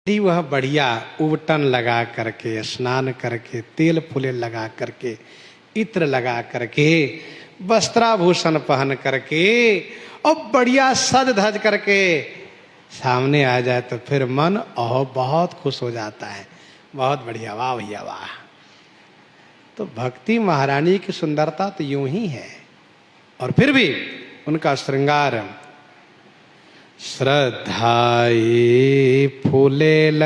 यदि वह बढ़िया उबटन लगा करके, स्नान करके, तेल फूले लगा करके, इत्र लगा करके, वस्त्राभूषण पहन करके और बढ़िया सज धज करके सामने आ जाए तो फिर मन बहुत खुश हो जाता है। बहुत बढ़िया, वाह भैया वाह। तो भक्ति महारानी की सुंदरता तो यूं ही है। और फिर भी उनका श्रृंगार श्रद्धाई फूलेल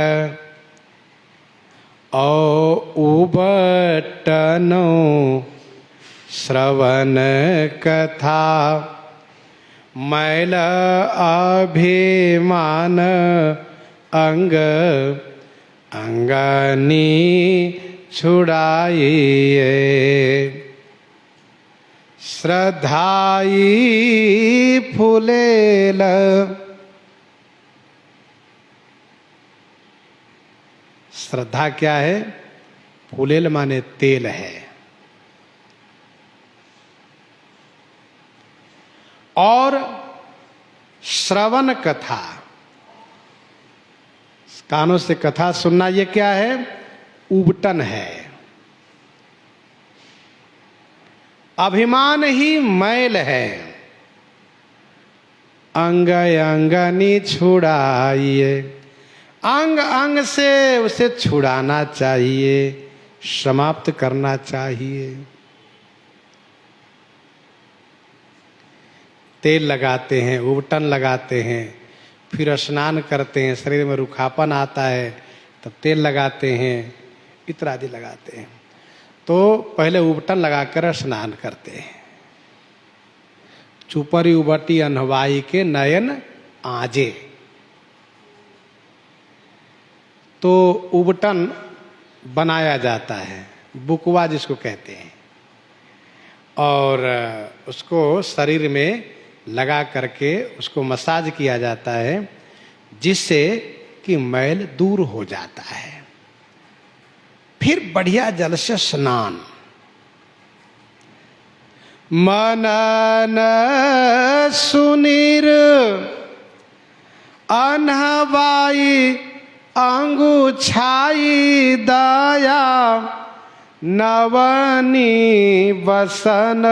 औ उबटनो श्रवण कथा मैल अभिमान अंग अंगनी छुड़ाइए। श्रद्धाई फूलेल, श्रद्धा क्या है? फूलेल माने तेल है। और श्रवण कथा, कानों से कथा सुनना, ये क्या है? उबटन है। अभिमान ही मैल है। अंग अंगनी छुड़ाइए, अंग अंग से उसे छुड़ाना चाहिए, समाप्त करना चाहिए। तेल लगाते हैं, उबटन लगाते हैं, फिर स्नान करते हैं, शरीर में रूखापन आता है तब तेल लगाते हैं, इत्र आदि लगाते हैं। तो पहले उबटन लगाकर स्नान करते हैं। चुपरी उबटी अनहवाई के नयन आजे। तो उबटन बनाया जाता है, बुकवा जिसको कहते हैं, और उसको शरीर में लगा करके उसको मसाज किया जाता है, जिससे कि मैल दूर हो जाता है। फिर बढ़िया जल से स्नान। मनन सुनीर अनहवाई अंगु छाई दया नवनी वसन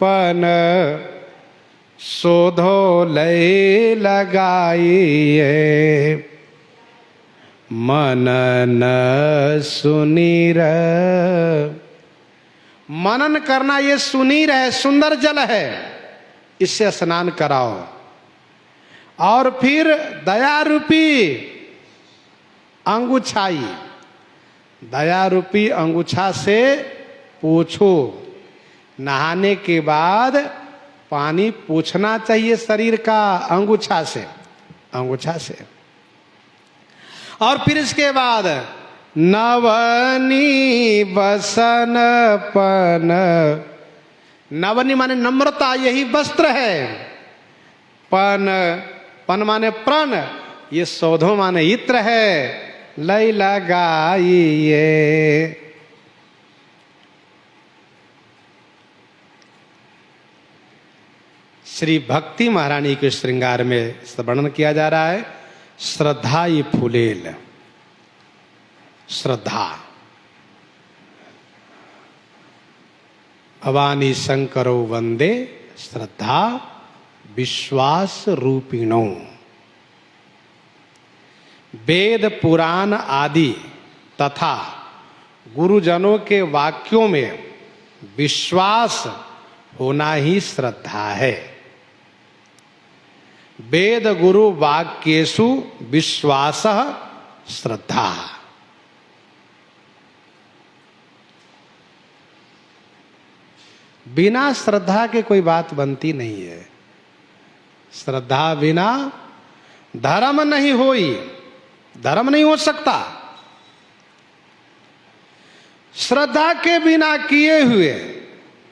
पन शोधो लय लगाइए। मनन सुनीर, मनन करना, ये सुनीर है, सुंदर जल है, इससे स्नान कराओ। और फिर दया रूपी अंगुछाई, दया रूपी अंगुछा से पोछो। नहाने के बाद पानी पोंछना चाहिए शरीर का अंगुछा से, अंगुछा से। और फिर इसके बाद नवनी वसन पन, नवनी माने नम्रता, यही वस्त्र है। पन, पन माने प्रण, ये शोधो माने इत्र है। लय लगाइए। श्री भक्ति महारानी के श्रृंगार में वर्णन किया जा रहा है। श्रद्धा ही फूलेल, श्रद्धा। भवानी शंकरो वंदे श्रद्धा विश्वास रूपिणो। वेद पुराण आदि तथा गुरुजनों के वाक्यों में विश्वास होना ही श्रद्धा है। वेद गुरु वाक्येषु विश्वासः श्रद्धा। बिना श्रद्धा के कोई बात बनती नहीं है। श्रद्धा बिना धर्म नहीं होई, धर्म नहीं हो सकता। श्रद्धा के बिना किए हुए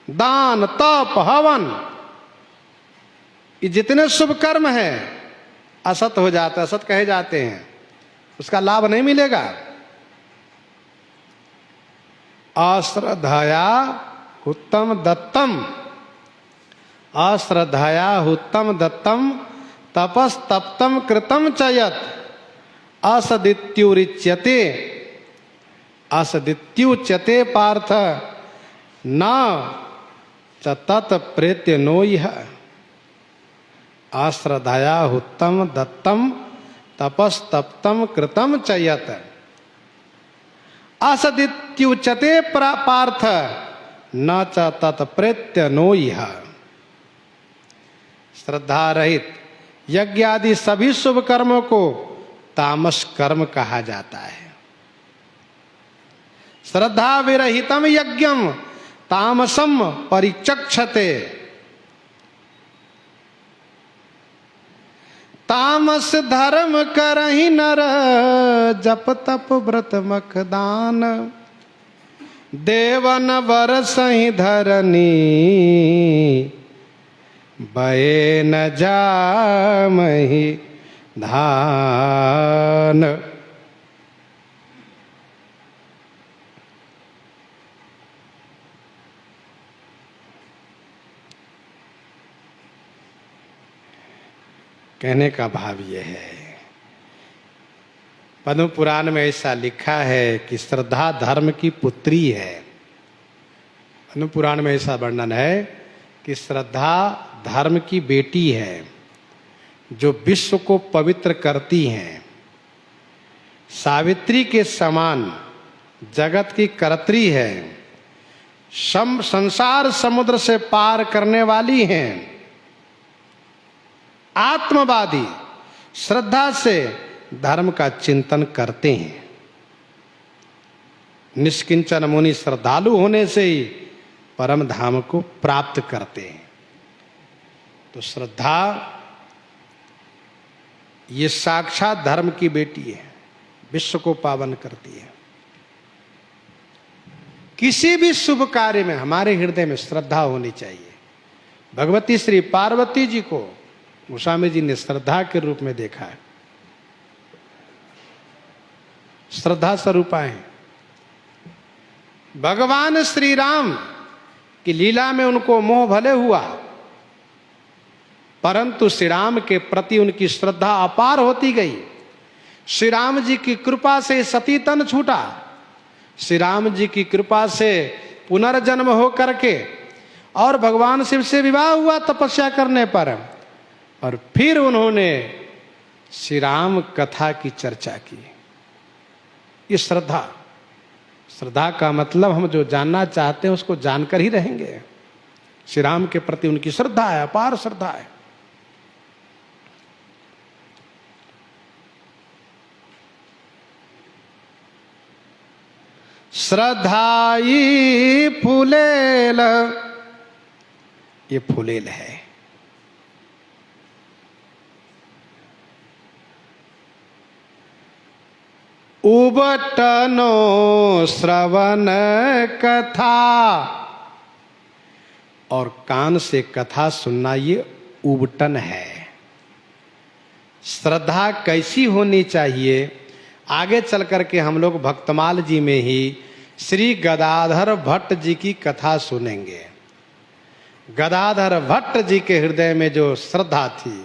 दान, तप, हवन, ये जितने शुभ कर्म हैं असत हो जाते, असत कहे जाते हैं, उसका लाभ नहीं मिलेगा। अश्रद्धया उत्तम दत्तम, अश्रद्धया उत्तम दत्तम तपस्तप्तम कृतम चयत असदित्युच्यते, असदित्युच्यते पार्थ न च तत्प्रेत्य नो इह। आश्रद्धया हुत्तम दत्तम तपस्तप्तम कृतम च यत्। असदित्युच्यते पार्थ न च तत्प्रेत्य नो इह। श्रद्धा रहित यज्ञ आदि सभी शुभ कर्मों को तामस कर्म कहा जाता है। श्रद्धा विरहितम यज्ञम तामसम परिचक्षते। तामस धर्म करहि नर जप तप व्रत मख दान। देवन बरसहि धरनी बये न जामहि धान। कहने का भाव यह है, पद्म पुराण में ऐसा लिखा है कि श्रद्धा धर्म की पुत्री है। पद्म पुराण में ऐसा वर्णन है कि श्रद्धा धर्म की बेटी है, जो विश्व को पवित्र करती हैं। सावित्री के समान जगत की कर्त्री है, संसार समुद्र से पार करने वाली हैं। आत्मवादी श्रद्धा से धर्म का चिंतन करते हैं। निष्किंचन मुनि श्रद्धालु होने से ही परम धाम को प्राप्त करते हैं। तो श्रद्धा ये साक्षात धर्म की बेटी है, विश्व को पावन करती है। किसी भी शुभ कार्य में हमारे हृदय में श्रद्धा होनी चाहिए। भगवती श्री पार्वती जी को गोस्वामी जी ने श्रद्धा के रूप में देखा है। श्रद्धा स्वरूपा है। भगवान श्री राम की लीला में उनको मोह भले हुआ, परंतु श्री राम के प्रति उनकी श्रद्धा अपार होती गई। श्री राम जी की कृपा से सती तन छूटा। श्री राम जी की कृपा से पुनर्जन्म हो करके और भगवान शिव से विवाह हुआ तपस्या करने पर। और फिर उन्होंने श्री राम कथा की चर्चा की। ये श्रद्धा, श्रद्धा का मतलब हम जो जानना चाहते हैं उसको जानकर ही रहेंगे। श्री राम के प्रति उनकी श्रद्धा है, अपार श्रद्धा है। श्रद्धाई फूलेल, ये फूलेल है। उबटनो श्रवण कथा, और कान से कथा सुनना ये उबटन है। श्रद्धा कैसी होनी चाहिए, आगे चल करके हम लोग भक्तमाल जी में ही श्री गदाधर भट्ट जी की कथा सुनेंगे। गदाधर भट्ट जी के हृदय में जो श्रद्धा थी,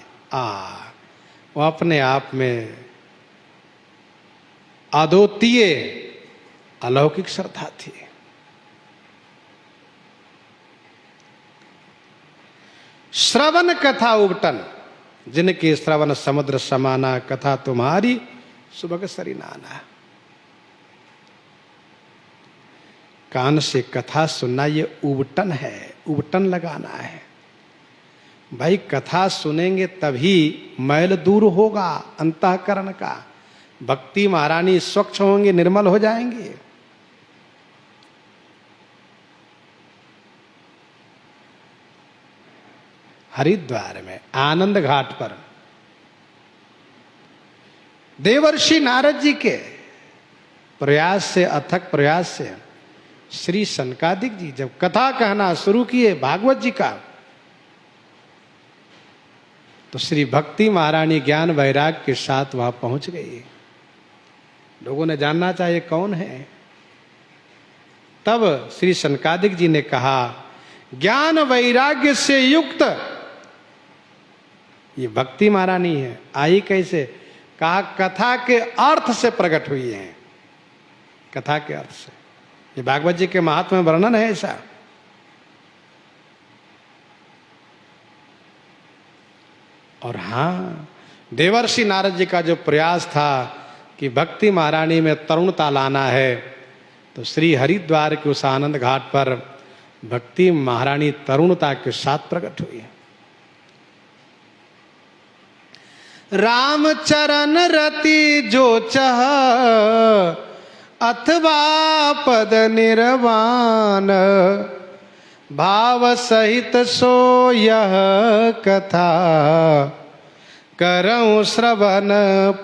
वो अपने आप में अद्वितीय अलौकिक श्रद्धा थी। श्रवण कथा उबटन, जिनके श्रवण समुद्र समाना, कथा तुम्हारी सुबह सरी नाना। कान से कथा सुनना ये उबटन है, उबटन लगाना है। भाई कथा सुनेंगे तभी मैल दूर होगा अंतःकरण का। भक्ति महारानी स्वच्छ होंगे, निर्मल हो जाएंगे। हरिद्वार में आनंद घाट पर देवर्षि नारद जी के प्रयास से, अथक प्रयास से श्री सनकादिक जी जब कथा कहना शुरू किए भागवत जी का, तो श्री भक्ति महारानी ज्ञान वैराग के साथ वहां पहुंच गई। लोगों ने जानना चाहिए कौन है। तब श्री सनकादिक जी ने कहा, ज्ञान वैराग्य से युक्त ये भक्ति महारानी है। आई कैसे? कहा कथा के अर्थ से प्रकट हुई हैं, कथा के अर्थ से। ये भागवत जी के महात्म्य में वर्णन है ऐसा। और हाँ, देवर्षि नारद जी का जो प्रयास था कि भक्ति महारानी में तरुणता लाना है, तो श्री हरिद्वार के उस आनंद घाट पर भक्ति महारानी तरुणता के साथ प्रकट हुई है। राम चरण रति जो चह अथवा पद निर्वाण, भाव सहित सो यह कथा करऊं श्रवण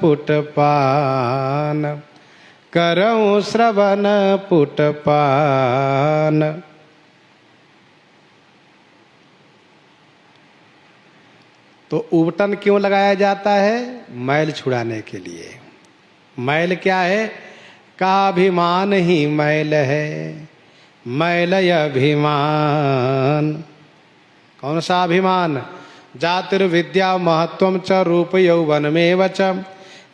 पुटपान, करऊं श्रवण पुटपान। तो उबटन क्यों लगाया जाता है? मैल छुड़ाने के लिए। मैल क्या है? का अभिमान ही मैल है, मैल अभिमान। कौन सा अभिमान? जातिर्विद्या महत्वम च रूप यौवनमेव च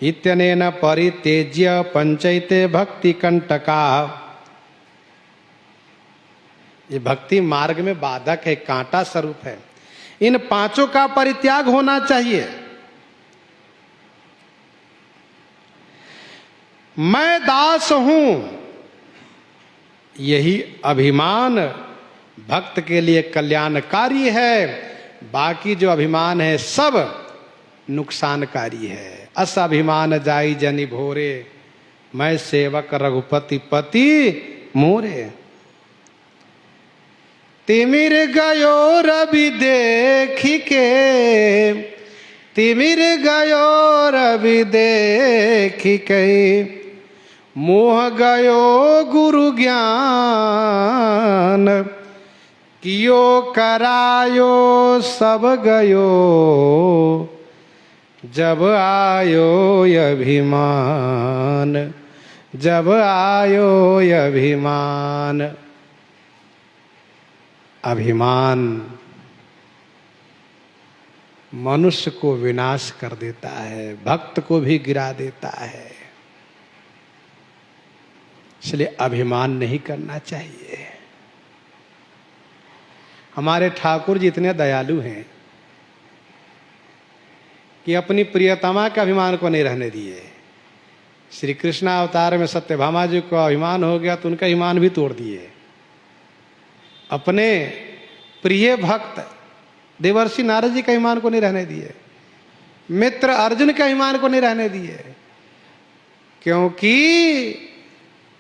इत्यनेन परित्यज्य पंचैते भक्ति कंटका। ये भक्ति मार्ग में बाधक है, कांटा स्वरूप है। इन पांचों का परित्याग होना चाहिए। मैं दास हूं, यही अभिमान भक्त के लिए कल्याणकारी है। बाकी जो अभिमान है सब नुकसानकारी है। अस अभिमान जाई जनि भोरे, मैं सेवक रघुपति पति मोरे। तिमिर गयो रवि देखी के, तिमिर गयो रवि देखी के, मोह गयो गुरु ज्ञान, कियो करायो सब गयो, जब आयो अभिमान, जब आयो अभिमान। अभिमान मनुष्य को विनाश कर देता है, भक्त को भी गिरा देता है। इसलिए अभिमान नहीं करना चाहिए। हमारे ठाकुर जी इतने दयालु हैं कि अपनी प्रियतमा के अभिमान को नहीं रहने दिए। श्री कृष्ण अवतार में सत्यभामा जी को अभिमान हो गया तो उनका ईमान भी तोड़ दिए। अपने प्रिय भक्त देवर्षि नारद जी का ईमान को नहीं रहने दिए। मित्र अर्जुन का ईमान को नहीं रहने दिए, क्योंकि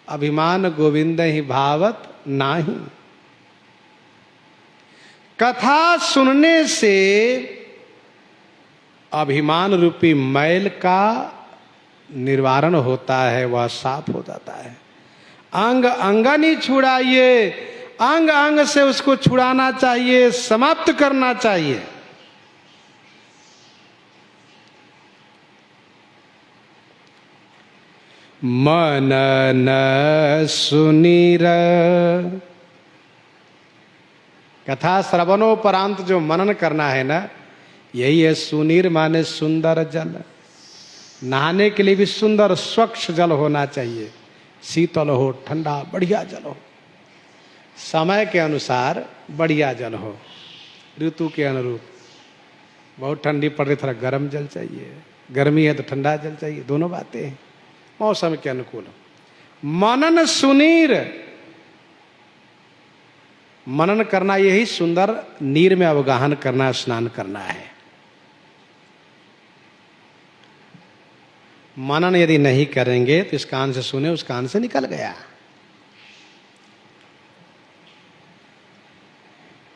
अभिमान गोविंद ही भावत नाही। कथा सुनने से अभिमान रूपी मैल का निवारण होता है, वह साफ हो जाता है। अंग अंगनी छुड़ाइए, अंग अंग से उसको छुड़ाना चाहिए, समाप्त करना चाहिए। मन न सुनीर, कथा श्रवणोपरांत जो मनन करना है ना, यही है सुनीर माने सुंदर जल। नहाने के लिए भी सुंदर स्वच्छ जल होना चाहिए, शीतल हो, ठंडा बढ़िया जल हो, समय के अनुसार बढ़िया जल हो, ऋतु के अनुरूप। बहुत ठंडी पड़ रही, थोड़ा गर्म जल चाहिए, गर्मी है तो ठंडा जल चाहिए, दोनों बातें हैं, मौसम के अनुकूल। मनन सुनीर, मनन करना यही सुंदर नीर में अवगाहन करना, स्नान करना है। मनन यदि नहीं करेंगे तो इस कान से सुने उस कान से निकल गया।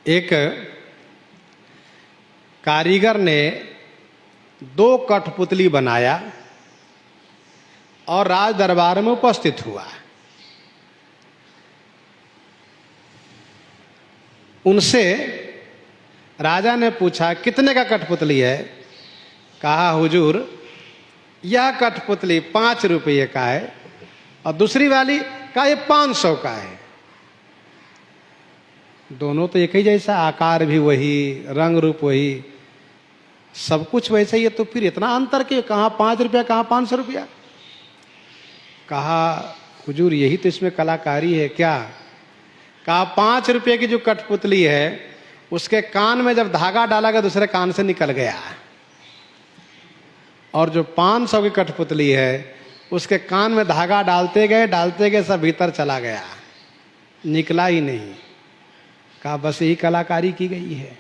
एक कारीगर ने 2 कठपुतली बनाया और राज दरबार में उपस्थित हुआ। उनसे राजा ने पूछा कितने का कठपुतली है? कहा हुजूर यह कठपुतली 5 रुपये का है और दूसरी वाली का ये 500 का है। दोनों तो एक ही जैसा, आकार भी वही, रंग रूप वही, सब कुछ वैसे ही है, तो फिर इतना अंतर क्यों? कहाँ 5 रुपया, कहाँ 500 रुपया? कहा हुजूर यही तो इसमें कलाकारी है क्या? कहा 5 रुपये की जो कठपुतली है उसके कान में जब धागा डाला गया दूसरे कान से निकल गया, और जो 500 की कठपुतली है उसके कान में धागा डालते गए सब भीतर चला गया, निकला ही नहीं। कहा बस यही कलाकारी की गई है।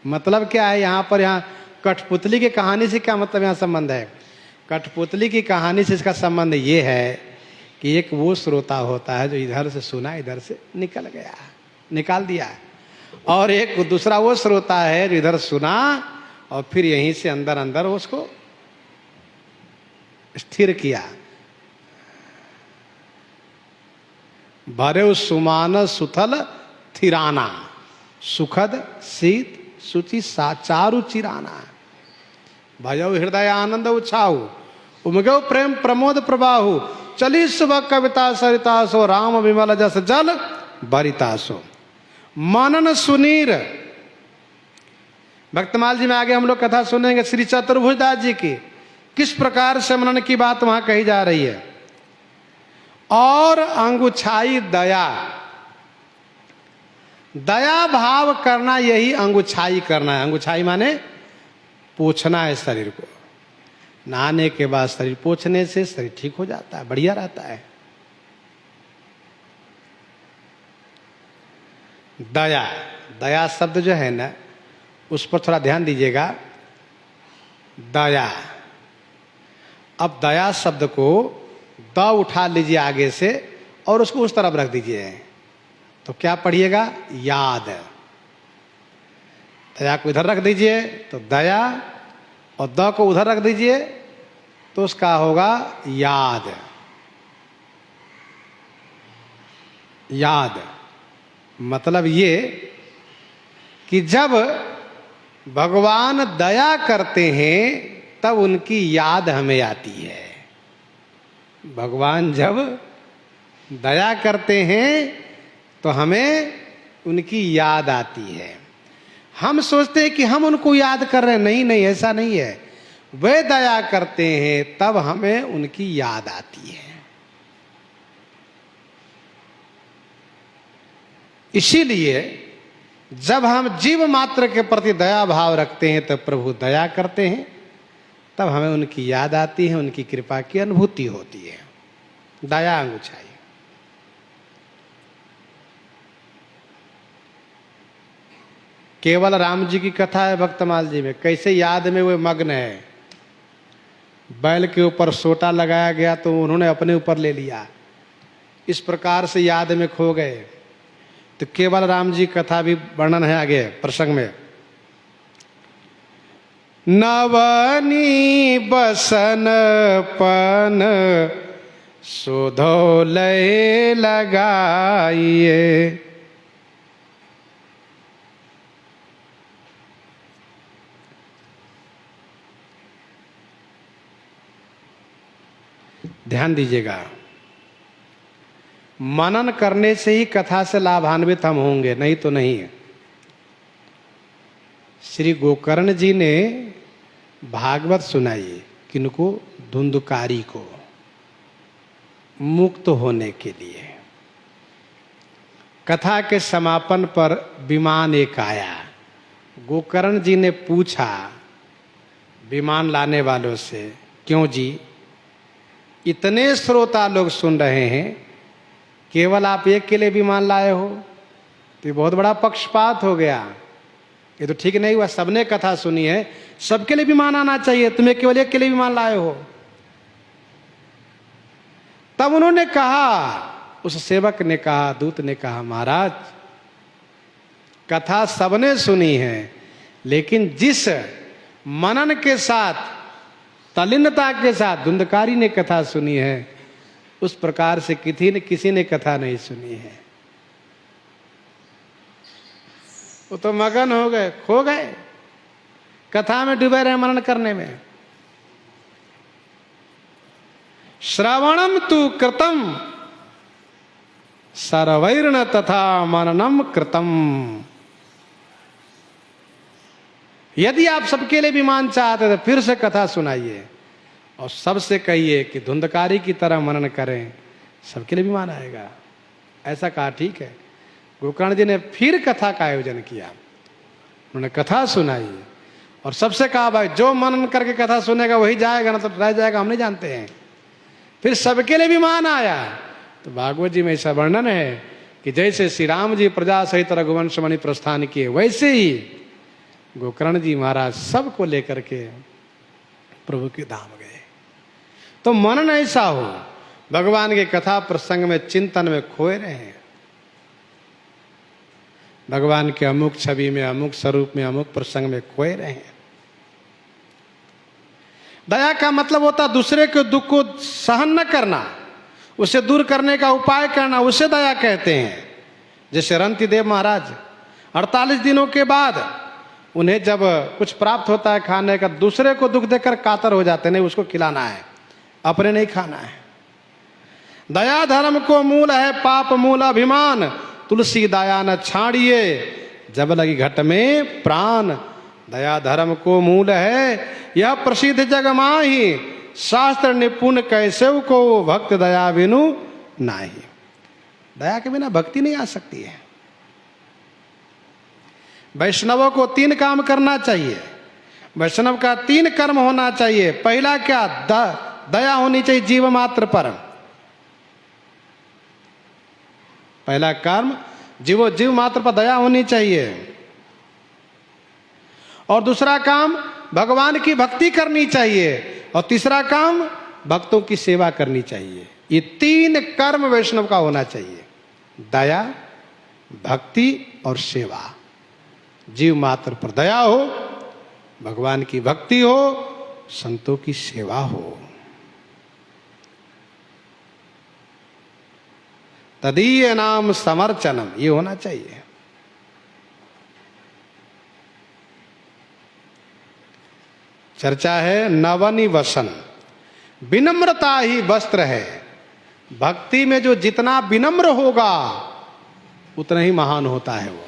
मतलब क्या है यहाँ पर? यहाँ कठपुतली की कहानी से क्या मतलब यहाँ संबंध है? कठपुतली की कहानी से इसका संबंध ये है कि एक वो श्रोता होता है जो इधर से सुना इधर से निकल गया, निकाल दिया, और एक दूसरा वो श्रोता है जो इधर सुना और फिर यहीं से अंदर अंदर उसको स्थिर किया। भरे सुमान सुथल थिराना, सुखद शीत सुचि साचारु चिराना, भजौ हृदय आनंद उछाऊ, उमगौ प्रेम प्रमोद प्रबाहु, चली सुबह कविता सरितासो, राम विमल जस जल बरितासो। मनन सुनीर, भक्तमाल जी में आगे हम लोग कथा सुनेंगे श्री चतुर्भुजदास जी की, किस प्रकार से मनन की बात वहां कही जा रही है। और अंगुछाई दया, दया भाव करना, यही अंगुछाई करना है। अंगुछाई माने पोंछना है शरीर को। नहाने के बाद शरीर पोंछने से शरीर ठीक हो जाता है, बढ़िया रहता है। दया, दया शब्द जो है ना उस पर थोड़ा ध्यान दीजिएगा। दया, अब दया शब्द को द उठा लीजिए आगे से और उसको उस तरफ रख दीजिए, तो क्या पढ़िएगा? याद। दया को इधर रख दीजिए तो दया, और द को उधर रख दीजिए तो उसका होगा याद। याद मतलब ये कि जब भगवान दया करते हैं तब उनकी याद हमें आती है। भगवान जब दया करते हैं तो हमें उनकी याद आती है। हम सोचते हैं कि हम उनको याद कर रहे हैं, नहीं नहीं, ऐसा नहीं है। वे दया करते हैं तब हमें उनकी याद आती है। इसीलिए जब हम जीव मात्र के प्रति दया भाव रखते हैं तब प्रभु दया करते हैं, तब हमें उनकी याद आती है, उनकी कृपा की अनुभूति होती है। दया अंगुछाई। केवल राम जी की कथा है भक्तमाल जी में, कैसे याद में वे मग्न है। बैल के ऊपर सोटा लगाया गया तो उन्होंने अपने ऊपर ले लिया, इस प्रकार से याद में खो गए। तो केवल राम जी कथा भी वर्णन है आगे प्रसंग में। नवनी बसन पन सुधो लय लगाइए, ध्यान दीजिएगा। मनन करने से ही कथा से लाभान्वित हम होंगे, नहीं तो नहीं है। श्री गोकर्ण जी ने भागवत सुनाई किनको? धुंधकारी को, मुक्त होने के लिए। कथा के समापन पर विमान एक आया। गोकर्ण जी ने पूछा विमान लाने वालों से, क्यों जी, इतने श्रोता लोग सुन रहे हैं, केवल आप एक के लिए विमान लाए हो? तो ये बहुत बड़ा पक्षपात हो गया, ये तो ठीक नहीं हुआ। सबने कथा सुनी है, सबके लिए विमान आना चाहिए, तुम्हें केवल एक के लिए विमान लाए हो। तब उन्होंने कहा, उस सेवक ने कहा, दूत ने कहा, महाराज कथा सबने सुनी है, लेकिन जिस मनन के साथ, तल्लीनता के साथ धुंधकारी ने कथा सुनी है, उस प्रकार से किसी ने कथा नहीं सुनी है। वो तो मगन हो गए, खो गए, कथा में डूबे रहे, मनन करने में। श्रवणम तु कृतम सर्वैर्न तथा मननम कृतम। यदि आप सबके लिए विमान चाहते तो फिर से कथा सुनाइए और सबसे कहिए कि धुंधकारी की तरह मनन करें, सबके लिए विमान आएगा। ऐसा कहा, ठीक है। गोकर्ण जी ने फिर कथा का आयोजन किया, उन्होंने कथा सुनाई और सबसे कहा भाई जो मनन करके कथा सुनेगा वही जाएगा, ना तो रह जाएगा, हम नहीं जानते हैं। फिर सबके लिए विमान आया। तो भागवत जी में ऐसा वर्णन है कि जैसे श्री राम जी प्रजा सहित रघुवंश मणि प्रस्थान किए, वैसे ही गोकर्ण जी महाराज सबको लेकर के प्रभु के धाम गए। तो मनन ऐसा हो, भगवान के कथा प्रसंग में चिंतन में खोए रहे, भगवान के अमुक छवि में, अमुक स्वरूप में, अमुक प्रसंग में खोए रहे। दया का मतलब होता दूसरे के दुख को सहन न करना, उसे दूर करने का उपाय करना, उसे दया कहते हैं। जैसे रंतिदेव महाराज 48 दिनों के बाद उन्हें जब कुछ प्राप्त होता है खाने का, दूसरे को दुख देकर कातर हो जाते, नहीं उसको खिलाना है, अपने नहीं खाना है। दया धर्म को मूल है, पाप मूल अभिमान, तुलसी दया न छाड़िए, जब लगी घट में प्राण। दया धर्म को मूल है, यह प्रसिद्ध जग माही, शास्त्र निपुण कैसे को, भक्त दया बिनु नाही। दया के बिना भक्ति नहीं आ सकती है। वैष्णवों को 3 काम करना चाहिए, वैष्णव का 3 कर्म होना चाहिए। पहला क्या, दया होनी चाहिए जीव मात्र पर। पहला कर्म जीव मात्र पर दया होनी चाहिए। और दूसरा काम भगवान की भक्ति करनी चाहिए। और तीसरा काम भक्तों की सेवा करनी चाहिए। ये 3 कर्म वैष्णव का होना चाहिए, दया, भक्ति और सेवा। जीव मात्र पर दया हो, भगवान की भक्ति हो, संतों की सेवा हो। तदीय नाम समर्चनम, ये होना चाहिए। चर्चा है नवनिवसन, विनम्रता ही वस्त्र है। भक्ति में जो जितना विनम्र होगा उतना ही महान होता है वो।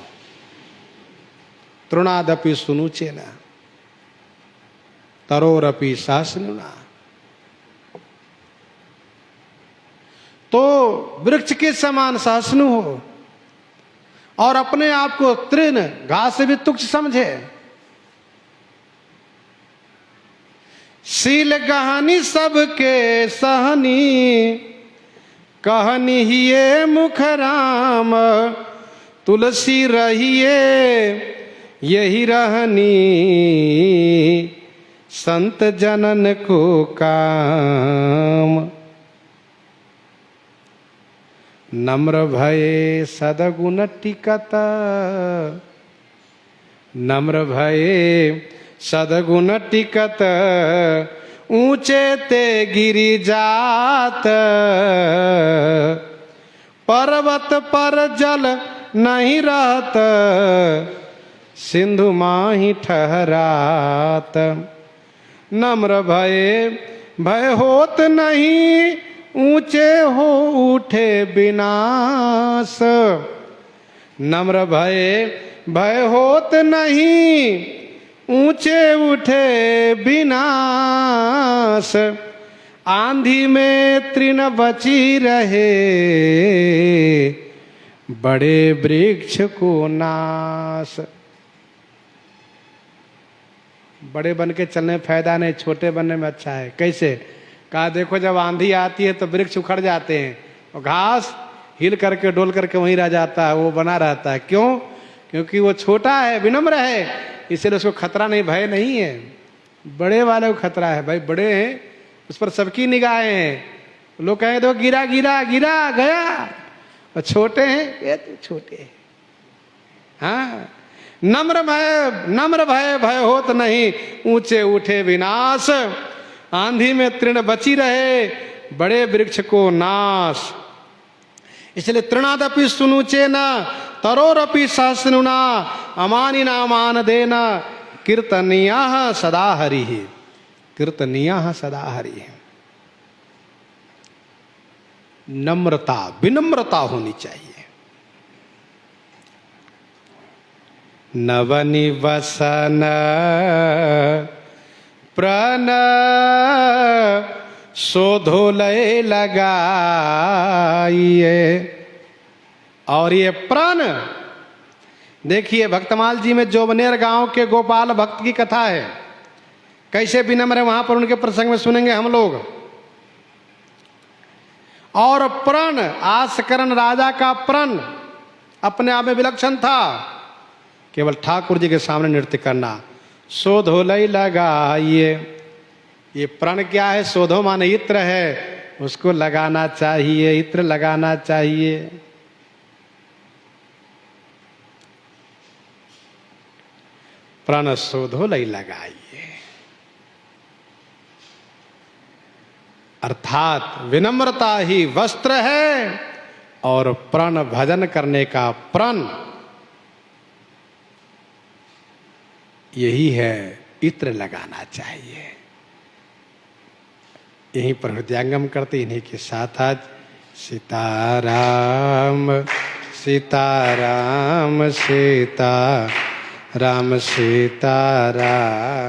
तृणादपि सुनुचेन तरोरपि सहस्नुना। तो वृक्ष के समान सहिष्णु हो और अपने आप को तृण, घास से भी तुच्छ समझे। शील गहनी सबके सहनी, कहनी हिये मुख राम, तुलसी रहिए यही रहनी, संत जनन को काम। नम्र भये सदगुण टिकत, नम्र भये सदगुण टिकत, ऊंचे ते गिरि जात, पर्वत पर जल नहीं रहत, सिंधु माही ठहरात। नम्र भये भय होत नहीं, ऊंचे हो उठे विनाश। नम्र भये भय होत नहीं, ऊंचे उठे विनाश। आंधी में तृण बची रहे, बड़े वृक्ष को नाश। बड़े बन के चलने में फायदा नहीं, छोटे बनने में अच्छा है। कैसे? कहा देखो जब आंधी आती है तो वृक्ष उखड़ जाते हैं और घास हिल करके डोल करके वहीं रह जाता है, वो बना रहता है। क्यों? क्योंकि वो छोटा है, विनम्र है, इसलिए उसको खतरा नहीं, भय नहीं है। बड़े वाले को खतरा है, भाई बड़े हैं, उस पर सबकी निगाहें हैं। लोग कहें दो गिरा गिरा गिरा गया, और छोटे हैं ये तो छोटे हैं। हाँ, नम्र भय भय होत नहीं, ऊंचे उठे विनाश। आंधी में तृण बची रहे, बड़े वृक्ष को नाश। इसलिए तृणादपि सुनुचे न तरोरपि सहस्नुना, अमानिना मान देना, कीर्तनीया सदा हरि। कीर्तनीया सदा हरि। नम्रता, विनम्रता होनी चाहिए। नवनि वसन प्रण शोधोलय लगाइए। और ये प्रण देखिए, भक्तमाल जी में जोबनेर गांव के गोपाल भक्त की कथा है, कैसे विनम्र है, वहां पर उनके प्रसंग में सुनेंगे हम लोग। और प्रण, आसकरण राजा का प्रण अपने आप में विलक्षण था, केवल ठाकुर जी के सामने नृत्य करना। शोधोलय लगाइए, ये प्रण क्या है? शोधो माने इत्र है, उसको लगाना चाहिए, इत्र लगाना चाहिए। प्रण शोधोलय लगाइए, अर्थात विनम्रता ही वस्त्र है और प्रण भजन करने का प्रण यही है, इत्र लगाना चाहिए। यहीं पर हृदयांगम करते, इन्हीं के साथ आज सीताराम सीताराम सीताराम सीताराम।